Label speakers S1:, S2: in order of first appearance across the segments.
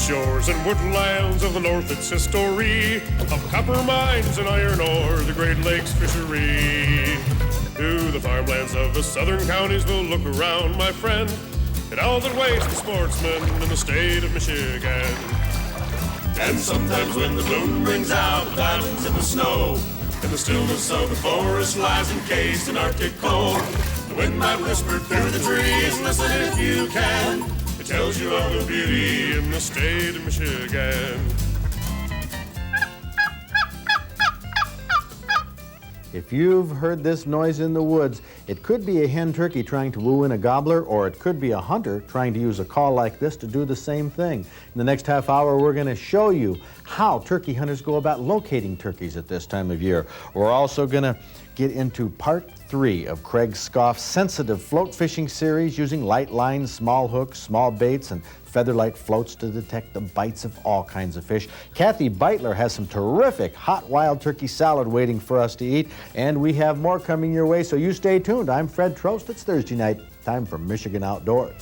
S1: shores and woodlands of the north, its history of copper mines and iron ore, the Great Lakes fishery. To the farmlands of the southern counties we'll look around, my friend, at all that waits the sportsman in the state of Michigan. And sometimes when the moon brings out the diamonds in the snow, and the stillness of the forest lies encased in Arctic cold, the wind might whisper through the trees, listen if you can. It tells you of the beauty in the state of Michigan.
S2: If you've heard this noise in the woods, it could be a hen turkey trying to woo in a gobbler, or it could be a hunter trying to use a call like this to do the same thing. In the next half hour, we're going to show you how turkey hunters go about locating turkeys at this time of year. We're also going to get into part 3 of Craig Scoff's sensitive float fishing series using light lines, small hooks, small baits, and featherlight floats to detect the bites of all kinds of fish. Kathy Beitler has some terrific hot wild turkey salad waiting for us to eat, and we have more coming your way, so you stay tuned. I'm Fred Trost. It's Thursday night, time for Michigan Outdoors.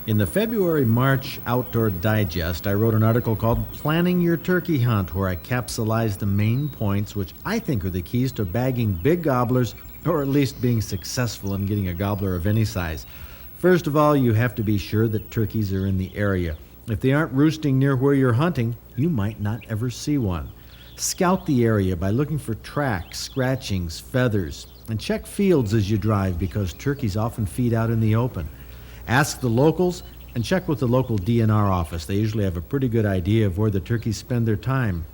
S2: In the February-March Outdoor Digest, I wrote an article called Planning Your Turkey Hunt, where I capsulized the main points which I think are the keys to bagging big gobblers, or at least being successful in getting a gobbler of any size. First of all, you have to be sure that turkeys are in the area. If they aren't roosting near where you're hunting, you might not ever see one. Scout the area by looking for tracks, scratchings, feathers, and check fields as you drive because turkeys often feed out in the open. Ask the locals and check with the local DNR office. They usually have a pretty good idea of where the turkeys spend their time.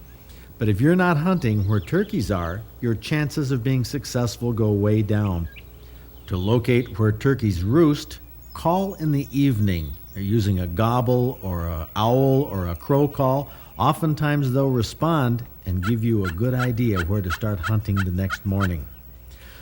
S2: But if you're not hunting where turkeys are, your chances of being successful go way down. To locate where turkeys roost, call in the evening. They're using a gobble or an owl or a crow call. Oftentimes they'll respond and give you a good idea where to start hunting the next morning.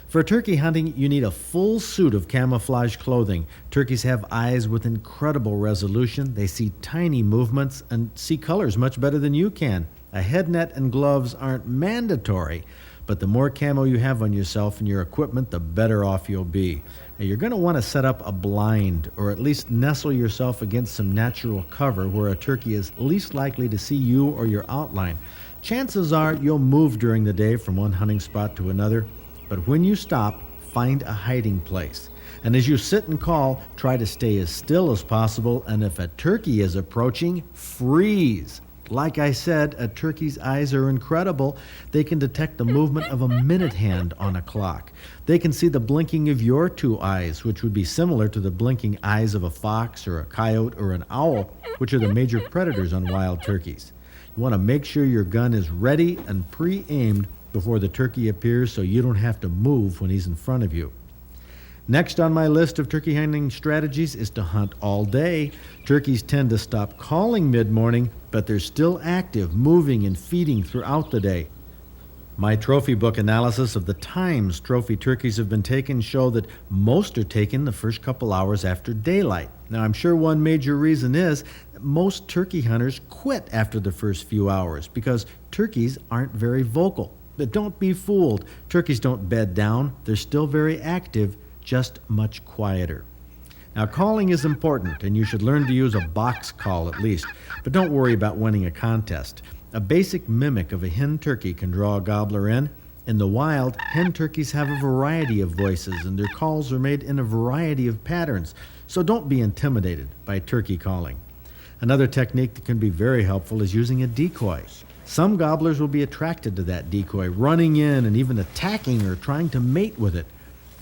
S2: For turkey hunting, you need a full suit of camouflage clothing. Turkeys have eyes with incredible resolution. They see tiny movements and see colors much better than you can. A head net and gloves aren't mandatory, but the more camo you have on yourself and your equipment, the better off you'll be. Now, you're going to want to set up a blind, or at least nestle yourself against some natural cover where a turkey is least likely to see you or your outline. Chances are you'll move during the day from one hunting spot to another, but when you stop, find a hiding place. And as you sit and call, try to stay as still as possible, and if a turkey is approaching, freeze. Like I said, a turkey's eyes are incredible. They can detect the movement of a minute hand on a clock. They can see the blinking of your two eyes, which would be similar to the blinking eyes of a fox or a coyote or an owl, which are the major predators on wild turkeys. You want to make sure your gun is ready and pre-aimed before the turkey appears so you don't have to move when he's in front of you. Next on my list of turkey hunting strategies is to hunt all day. Turkeys tend to stop calling mid-morning, but they're still active, moving and feeding throughout the day. My trophy book analysis of the times trophy turkeys have been taken show that most are taken the first couple hours after daylight. Now, I'm sure one major reason is that most turkey hunters quit after the first few hours because turkeys aren't very vocal. But don't be fooled. Turkeys don't bed down. They're still very active, just much quieter. Now, calling is important, and you should learn to use a box call at least. But don't worry about winning a contest. A basic mimic of a hen turkey can draw a gobbler in. In the wild, hen turkeys have a variety of voices, and their calls are made in a variety of patterns. So don't be intimidated by turkey calling. Another technique that can be very helpful is using a decoy. Some gobblers will be attracted to that decoy, running in and even attacking or trying to mate with it.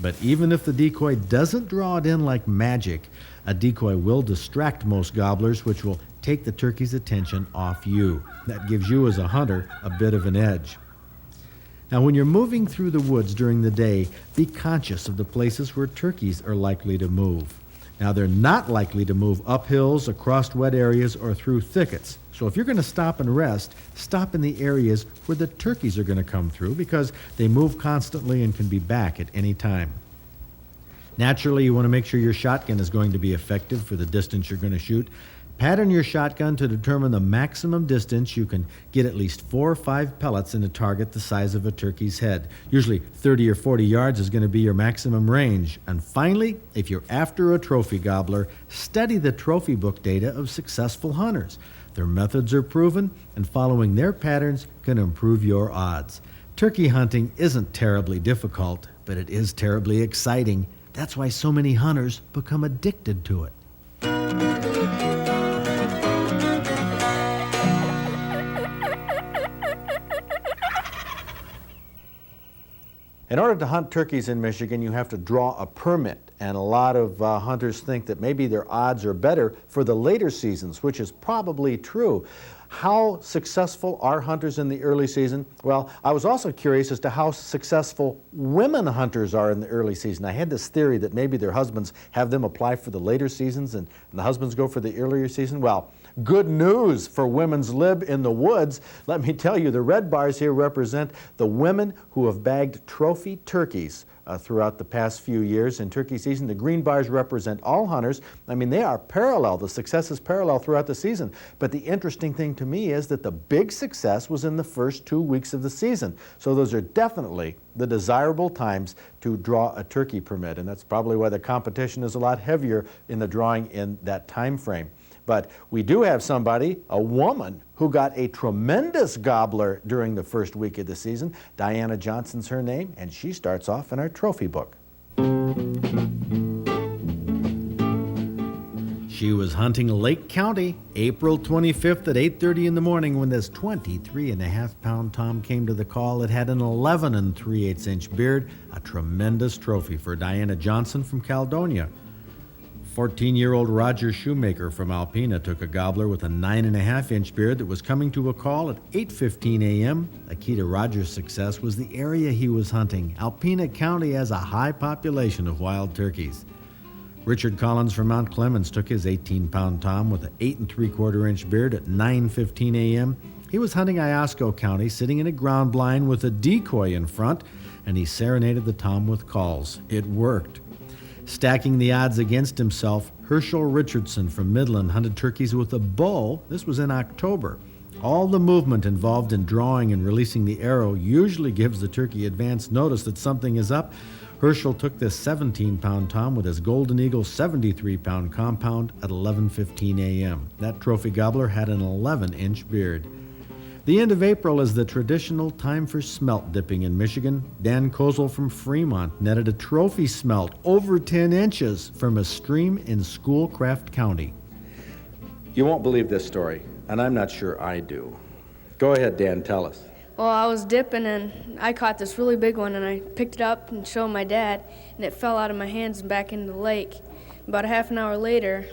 S2: But even if the decoy doesn't draw it in like magic, a decoy will distract most gobblers, which will take the turkey's attention off you. That gives you as a hunter a bit of an edge. Now, when you're moving through the woods during the day, be conscious of the places where turkeys are likely to move. Now, they're not likely to move up hills, across wet areas, or through thickets. So if you're going to stop and rest, stop in the areas where the turkeys are going to come through because they move constantly and can be back at any time. Naturally, you want to make sure your shotgun is going to be effective for the distance you're going to shoot. Pattern your shotgun to determine the maximum distance you can get at least 4 or 5 pellets in a target the size of a turkey's head. Usually 30 or 40 yards is going to be your maximum range. And finally, if you're after a trophy gobbler, study the trophy book data of successful hunters. Their methods are proven, and following their patterns can improve your odds. Turkey hunting isn't terribly difficult, but it is terribly exciting. That's why so many hunters become addicted to it. In order to hunt turkeys in Michigan, you have to draw a permit, and a lot of hunters think that maybe their odds are better for the later seasons, which is probably true. How successful are hunters in the early season? Well, I was also curious as to how successful women hunters are in the early season. I had this theory that maybe their husbands have them apply for the later seasons and the husbands go for the earlier season. Well, good news for women's lib in the woods. Let me tell you, the red bars here represent the women who have bagged trophy turkeys throughout the past few years in turkey season. The green bars represent all hunters. I mean, they are parallel. The success is parallel throughout the season. But the interesting thing to me is that the big success was in the first 2 weeks of the season. So those are definitely the desirable times to draw a turkey permit. And that's probably why the competition is a lot heavier in the drawing in that time frame. But we do have somebody, a woman, who got a tremendous gobbler during the first week of the season. Diana Johnson's her name, and she starts off in our trophy book. She was hunting Lake County, April 25th at 8:30 in the morning when this 23.5-pound tom came to the call. It had an 11 3/8-inch beard, a tremendous trophy for Diana Johnson from Caledonia. 14-year-old Roger Shoemaker from Alpena took a gobbler with a 9.5-inch beard that was coming to a call at 8:15 a.m. A key to Roger's success was the area he was hunting. Alpena County has a high population of wild turkeys. Richard Collins from Mount Clemens took his 18-pound tom with an 8 3/4-inch beard at 9:15 a.m. He was hunting Iosco County, sitting in a ground blind with a decoy in front, and he serenaded the tom with calls. It worked. Stacking the odds against himself, Herschel Richardson from Midland hunted turkeys with a bow. This was in October. All the movement involved in drawing and releasing the arrow usually gives the turkey advance notice that something is up. Herschel took this 17-pound tom with his Golden Eagle 73-pound compound at 11:15 a.m. That trophy gobbler had an 11-inch beard. The end of April is the traditional time for smelt dipping in Michigan. Dan Kozel from Fremont netted a trophy smelt over 10 inches from a stream in Schoolcraft County. You won't believe this story, and I'm not sure I do. Go ahead, Dan, tell us.
S3: Well, I was dipping and I caught this really big one and I picked it up and showed my dad and it fell out of my hands and back into the lake. About a half an hour later,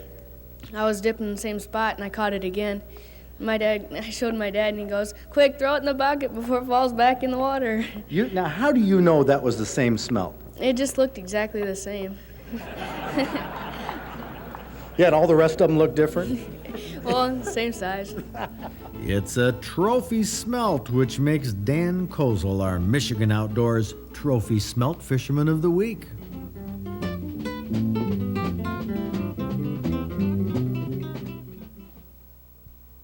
S3: I was dipping in the same spot and I caught it again. I showed my dad and he goes, "Quick, throw it in the bucket before it falls back in the water."
S2: Now, how do you know that was the same smelt?
S3: It just looked exactly the same.
S2: Yeah, and all the rest of them look different?
S3: Well, same size.
S2: It's a trophy smelt, which makes Dan Kozel our Michigan Outdoors Trophy Smelt Fisherman of the Week.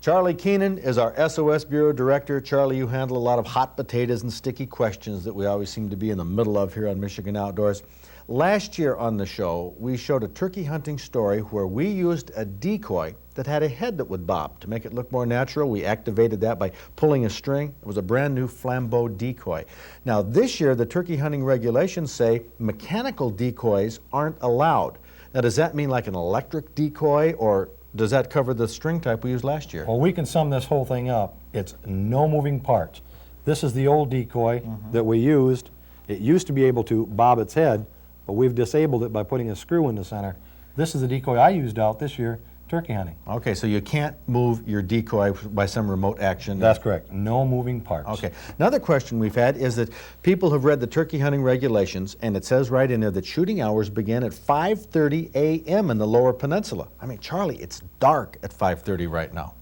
S2: Charlie Keenan is our SOS Bureau Director. Charlie, you handle a lot of hot potatoes and sticky questions that we always seem to be in the middle of here on Michigan Outdoors. Last year on the show, we showed a turkey hunting story where we used a decoy that had a head that would bob. To make it look more natural, we activated that by pulling a string. It was a brand new flambeau decoy. Now this year, the turkey hunting regulations say mechanical decoys aren't allowed. Now does that mean like an electric decoy, or does that cover the string type we used last year?
S4: Well, we can sum this whole thing up. It's no moving parts. This is the old decoy that we used. It used to be able to bob its head, but we've disabled it by putting a screw in the center. This is the decoy I used out this year turkey hunting.
S2: Okay, so you can't move your decoy by some remote action?
S4: That's correct. No moving parts.
S2: Okay. Another question we've had is that people have read the turkey hunting regulations, and it says right in there that shooting hours begin at 5:30 a.m. in the Lower Peninsula. I mean, Charlie, it's dark at 5:30 right now.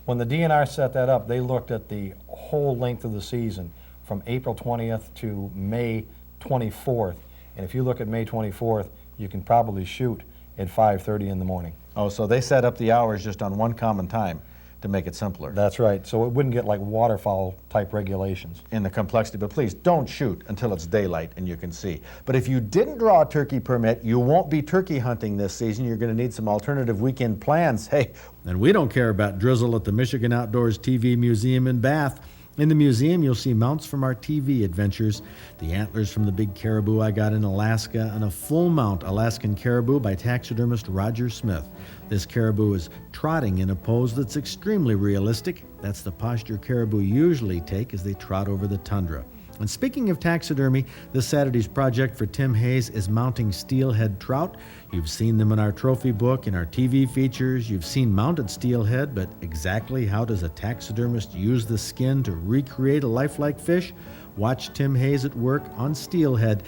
S4: When the DNR set that up, they looked at the whole length of the season from April 20th to May 24th. And if you look at May 24th, you can probably shoot at 5:30 in the morning.
S2: Oh, so they set up the hours just on one common time to make it simpler.
S4: That's right, so it wouldn't get like waterfowl type regulations.
S2: In the complexity, but please don't shoot until it's daylight and you can see. But if you didn't draw a turkey permit, you won't be turkey hunting this season. You're going to need some alternative weekend plans. Hey, and we don't care about drizzle at the Michigan Outdoors TV Museum in Bath. In the museum, you'll see mounts from our TV adventures, the antlers from the big caribou I got in Alaska, and a full mount Alaskan caribou by taxidermist Roger Smith. This caribou is trotting in a pose that's extremely realistic. That's the posture caribou usually take as they trot over the tundra. And speaking of taxidermy, this Saturday's project for Tim Hayes is mounting steelhead trout. You've seen them in our trophy book, in our TV features. You've seen mounted steelhead, but exactly how does a taxidermist use the skin to recreate a lifelike fish? Watch Tim Hayes at work on steelhead.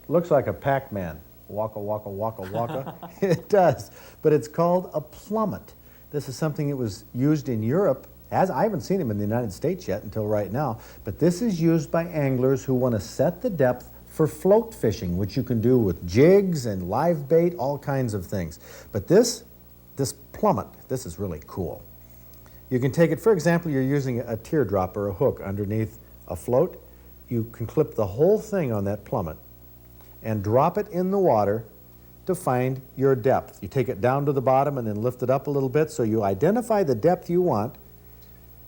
S2: Looks like a Pac-Man. Waka, waka, waka, waka. It does, but it's called a plummet. This is something that was used in Europe. I haven't seen them in the United States yet until right now, but this is used by anglers who want to set the depth for float fishing, which you can do with jigs and live bait, all kinds of things. But this plummet, this is really cool. You can take it, for example, you're using a teardrop or a hook underneath a float. You can clip the whole thing on that plummet and drop it in the water to find your depth. You take it down to the bottom and then lift it up a little bit so you identify the depth you want.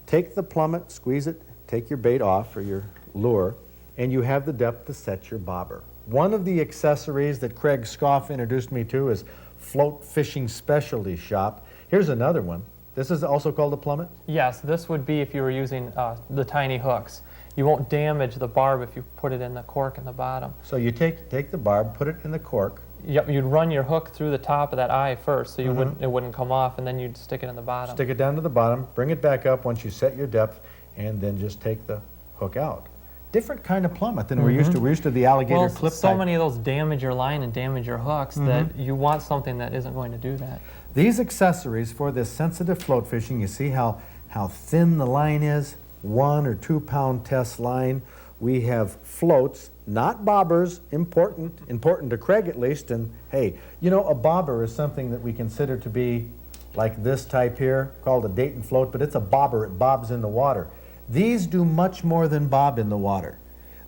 S2: Take the plummet, squeeze it, take your bait off or your lure, and you have the depth to set your bobber. One of the accessories that Craig Scoff introduced me to is Float Fishing Specialty Shop. Here's another one. This is also called a plummet?
S5: Yes, this would be if you were using the tiny hooks. You won't damage the barb if you put it in the cork in the bottom.
S2: So you take the barb, put it in the cork.
S5: Yep, you'd run your hook through the top of that eye first, so it wouldn't come off, and then you'd stick it in the bottom.
S2: Stick it down to the bottom, bring it back up once you set your depth, and then just take the hook out. Different kind of plummet than we're used to. We're used to the alligator clip
S5: so
S2: type.
S5: many of those damage your line and damage your hooks that you want something that isn't going to do that.
S2: These accessories for this sensitive float fishing, you see how thin the line is? 1 or 2 pound test line. We have floats, not bobbers, important to Craig at least. And hey, you know, a bobber is something that we consider to be like this type here, called a Dayton float, but it's a bobber. It bobs in the water. These do much more than bob in the water.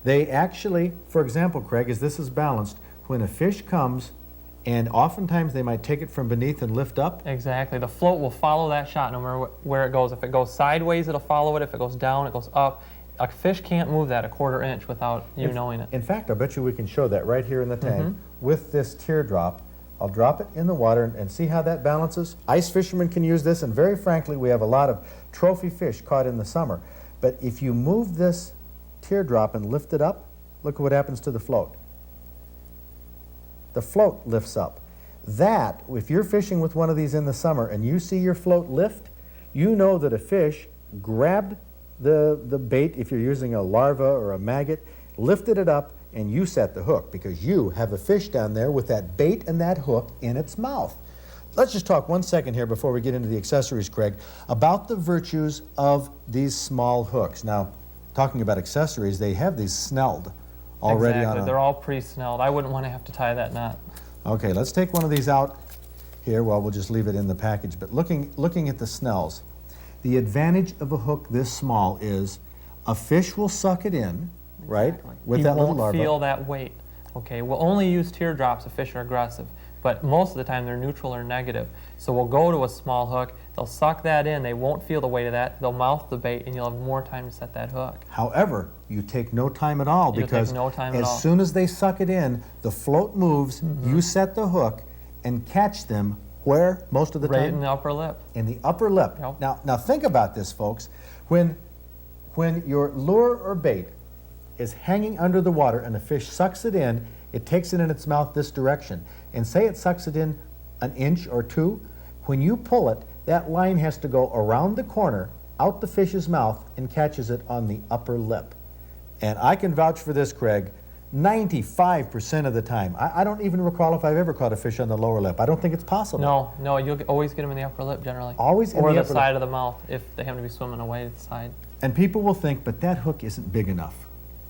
S2: They actually, for example, Craig, as this is balanced, when a fish comes, and oftentimes they might take it from beneath and lift up.
S5: Exactly. The float will follow that shot no matter where it goes. If it goes sideways, it'll follow it. If it goes down, it goes up. A fish can't move that a 1/4 inch without you knowing it.
S2: In fact, I bet you we can show that right here in the tank with this teardrop. I'll drop it in the water and see how that balances. Ice fishermen can use this, and very frankly, we have a lot of trophy fish caught in the summer. But if you move this teardrop and lift it up, look at what happens to the float. The float lifts up. That, if you're fishing with one of these in the summer and you see your float lift, you know that a fish grabbed the bait, if you're using a larva or a maggot, lifted it up, and you set the hook because you have a fish down there with that bait and that hook in its mouth. Let's just talk 1 second here before we get into the accessories, Craig, about the virtues of these small hooks. Now, talking about accessories, they have these snelled already
S5: exactly.
S2: on
S5: They're all pre-snelled. I wouldn't want to have to tie that knot.
S2: Okay, let's take one of these out here. Well, we'll just leave it in the package. But looking at the snells, the advantage of a hook this small is a fish will suck it in, right, with that little larva.
S5: You won't feel that weight. Okay, we'll only use teardrops if fish are aggressive, but most of the time they're neutral or negative. So we'll go to a small hook, they'll suck that in, they won't feel the weight of that, they'll mouth the bait, and you'll have more time to set that hook.
S2: However, you take no time at all because as soon as they suck it in, the float moves, you set the hook, and catch them where most of the time?
S5: Right in the upper lip.
S2: In the upper lip.
S5: Yep.
S2: Now think about this, folks. When your lure or bait is hanging under the water and the fish sucks it in, it takes it in its mouth this direction. And say it sucks it in 1 inch or 2, when you pull it, that line has to go around the corner, out the fish's mouth, and catches it on the upper lip. And I can vouch for this, Craig, 95% of the time. I don't even recall if I've ever caught a fish on the lower lip. I don't think it's possible.
S5: No, you'll always get them in the upper lip generally.
S2: Always in
S5: or
S2: the
S5: the
S2: upper
S5: side
S2: lip.
S5: of the mouth if they happen to be swimming away to the side.
S2: And people will think, but that hook isn't big enough.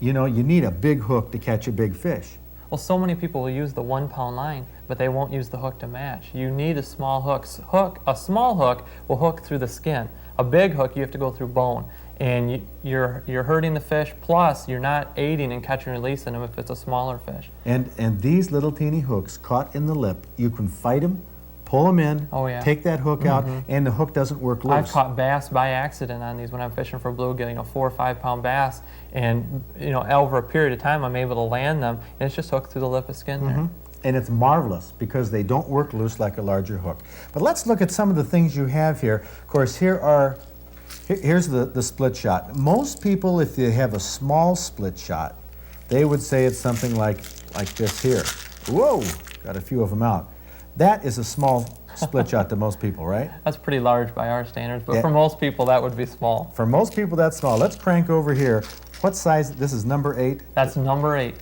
S2: You know, you need a big hook to catch a big fish.
S5: Well, so many people will use the 1 pound line, but they won't use the hook to match. You need a small hook. A small hook will hook through the skin. A big hook, you have to go through bone. And you're hurting the fish, plus you're not aiding in catch and releasing them if it's a smaller fish.
S2: And these little teeny hooks caught in the lip, you can fight them, pull them in,
S5: Oh, yeah.
S2: take that hook out, and the hook doesn't work loose.
S5: I've caught bass by accident on these when I'm fishing for bluegill, 4 or 5 pound bass, and over a period of time I'm able to land them, and it's just hooked through the lip of skin there.
S2: And it's marvelous because they don't work loose like a larger hook. But let's look at some of the things you have here. Of course, here's the split shot. Most people, if they have a small split shot, they would say it's something like this here. Whoa, got a few of them out. That is a small split shot to most people, right?
S5: That's pretty large by our standards, but
S2: Yeah.
S5: for most people that would be small.
S2: For most people, that's small. Let's crank over here. What size? This is number 8.
S5: That's number 8.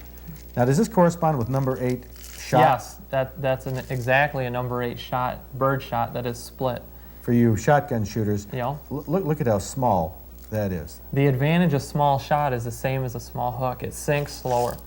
S2: Now, does this correspond with number 8 shot?
S5: Yes, that's exactly a number 8 shot, bird shot that is split.
S2: For you shotgun shooters,
S5: You know,
S2: look at how small that is.
S5: the advantage of small shot is the same as a small hook. It sinks slower.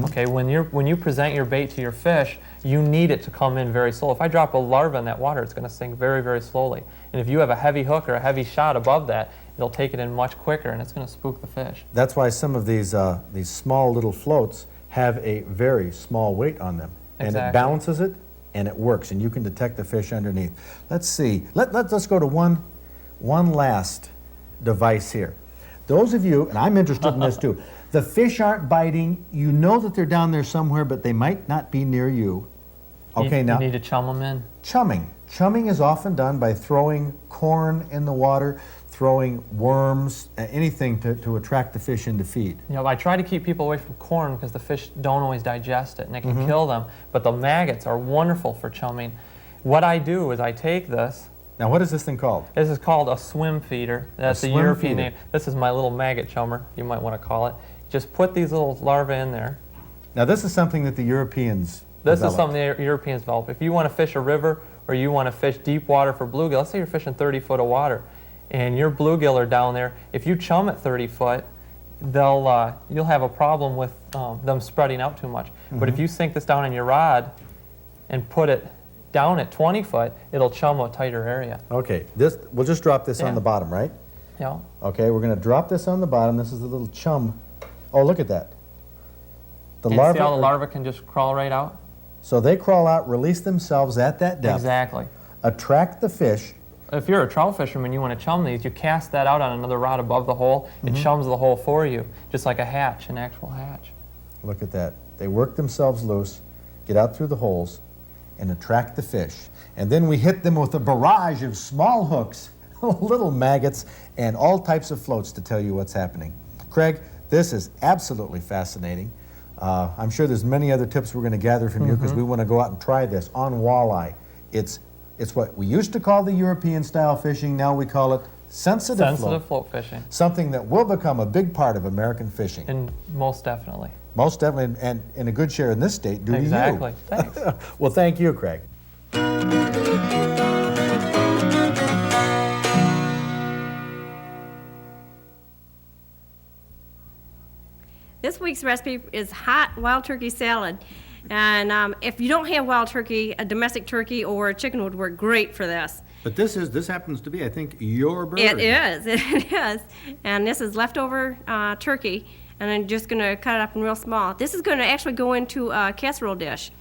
S5: Okay, when you present your bait to your fish, you need it to come in very slow. If I drop a larva in that water, it's going to sink very, very slowly. And if you have a heavy hook or a heavy shot above that, it'll take it in much quicker, and it's going to spook the fish.
S2: That's why some of these small little floats have a very small weight on them. And it
S5: Exactly.
S2: balances it, and it works, and you can detect the fish underneath. Let's see. Let's go to one last device here. Those of you, and I'm interested in this too, the fish aren't biting. You know that they're down there somewhere, but they might not be near you. Okay,
S5: you
S2: now
S5: need to chum them in.
S2: chumming. Chumming is often done by throwing corn in the water, throwing worms, anything to attract the fish in to feed.
S5: I try to keep people away from corn because the fish don't always digest it and it can kill them. But the maggots are wonderful for chumming. What I do is I take this.
S2: Now, what is this thing called?
S5: This is called a swim feeder. That's the
S2: swim
S5: European
S2: feeder.
S5: name. This is my little maggot chummer, you might want to call it. Just put these little larvae in there.
S2: Now, this is something that the Europeans
S5: This
S2: developed.
S5: is something the Europeans developed. If you want to fish a river or you want to fish deep water for bluegill, let's say you're fishing 30 foot of water and your bluegill are down there, if you chum at 30 foot, you'll have a problem with them spreading out too much. But if you sink this down in your rod and put it down at 20 foot, it'll chum a tighter area.
S2: Okay, we'll just drop this on
S5: Yeah.
S2: the bottom, right?
S5: Yeah.
S2: Okay, we're going to drop this on the bottom. This is the little chum. Oh, look at that. The
S5: And
S2: larvae.
S5: see how the larva can just crawl right out?
S2: So they crawl out, release themselves at that depth,
S5: Exactly.
S2: attract the fish.
S5: If you're a trout fisherman, you want to chum these, you cast that out on another rod above the hole, it chums the hole for you, just like a hatch, an actual hatch.
S2: Look at that. They work themselves loose, get out through the holes, and attract the fish. And then we hit them with a barrage of small hooks, little maggots, and all types of floats to tell you what's happening. Craig, this is absolutely fascinating. I'm sure there's many other tips we're going to gather from you because we want to go out and try this on walleye. It's what we used to call the European style fishing. Now we call it sensitive
S5: Float fishing,
S2: something that will become a big part of American fishing.
S5: and most definitely.
S2: Most definitely, and in a good share in this state, due
S5: Exactly.
S2: to you.
S5: Thanks.
S2: Well, thank you, Craig.
S6: This week's recipe is hot wild turkey salad. And if you don't have wild turkey, a domestic turkey or a chicken would work great for this.
S2: But this happens to be, I think, your bird.
S6: It is. And this is leftover turkey, and I'm just going to cut it up in real small. This is going to actually go into a casserole dish.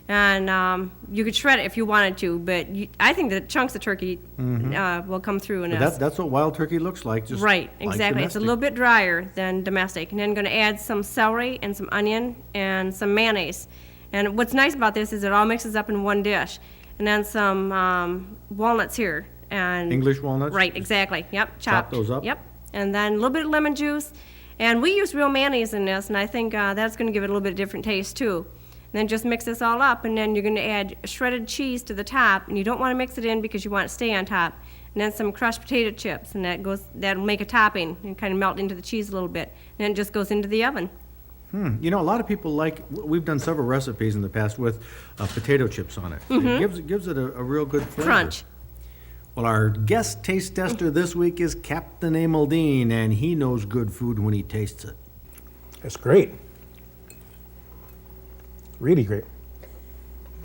S6: And you could shred it if you wanted to, but I think the chunks of turkey will come through in this.
S2: That's what wild turkey looks like. Just
S6: Right,
S2: like
S6: exactly. It's a
S2: domestic.
S6: little bit drier than domestic. And then going to add some celery and some onion and some mayonnaise. And what's nice about this is it all mixes up in one dish. And then some walnuts here. And
S2: English walnuts?
S6: Right, exactly. Yep,
S2: Chop
S6: chopped.
S2: those up?
S6: Yep. And then a little bit of lemon juice. And we use real mayonnaise in this, and I think that's going to give it a little bit of different taste too. And then just mix this all up, and then you're going to add shredded cheese to the top, and you don't want to mix it in because you want it to stay on top. And then some crushed potato chips, and that'll make a topping and kind of melt into the cheese a little bit. And then it just goes into the oven.
S2: You know, a lot of people we've done several recipes in the past with potato chips on it. It gives it a real good flavor.
S6: Crunch.
S2: Well, our guest taste tester this week is Captain Emil Dean, and he knows good food when he tastes it.
S4: It's great.
S7: Really great.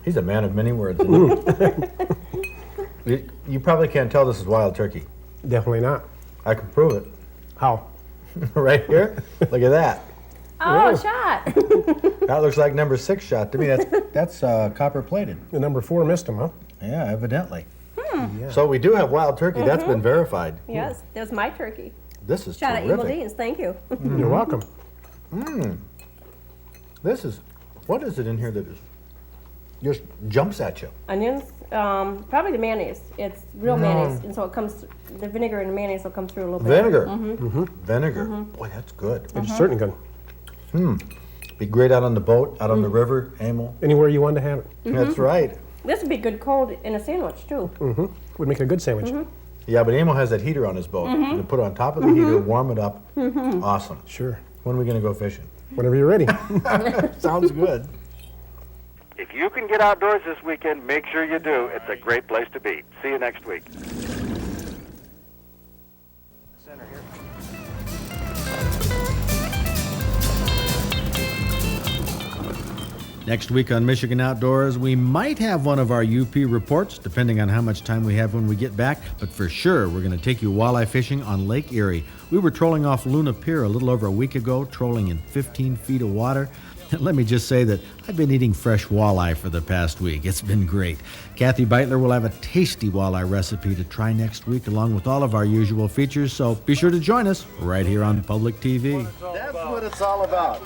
S2: He's a man of many words. Isn't he? You probably can't tell this is wild turkey.
S7: Definitely not.
S2: I can prove it.
S7: How?
S2: Right here. Look at that.
S6: Oh,
S7: Yeah.
S6: shot.
S2: That looks like number 6 shot to me. That's copper plated.
S7: The number 4 missed him, huh?
S2: Yeah, evidently.
S7: Yeah.
S2: So we do have wild turkey. That's been verified.
S6: Yes, there's my turkey.
S2: This is
S6: Shot at Emil
S2: terrific.
S6: Dean's, thank you.
S7: You're welcome.
S2: This is, what is it in here that is just jumps at you?
S6: Onions, probably the mayonnaise. It's real mayonnaise, and so it comes, the vinegar and the mayonnaise will come through a little bit.
S2: Vinegar. Vinegar. Boy, that's good.
S7: It's certainly good.
S2: Be great out on the boat, out on the river, Emil.
S7: Anywhere you want to have it.
S2: That's right.
S6: This would be good cold in a sandwich, too.
S7: Would make a good sandwich.
S2: Yeah, but Emil has that heater on his boat. You can put it on top of the heater, warm it up. Awesome.
S7: Sure.
S2: When are we going to go fishing?
S7: Whenever you're ready.
S2: Sounds good.
S8: If you can get outdoors this weekend, make sure you do. It's a great place to be. See you next week.
S2: Next week on Michigan Outdoors, we might have one of our UP reports, depending on how much time we have when we get back. But for sure, we're going to take you walleye fishing on Lake Erie. We were trolling off Luna Pier a little over a week ago, trolling in 15 feet of water. And let me just say that I've been eating fresh walleye for the past week. It's been great. Kathy Beitler will have a tasty walleye recipe to try next week, along with all of our usual features. So be sure to join us right here on Public TV.
S9: That's what it's all about.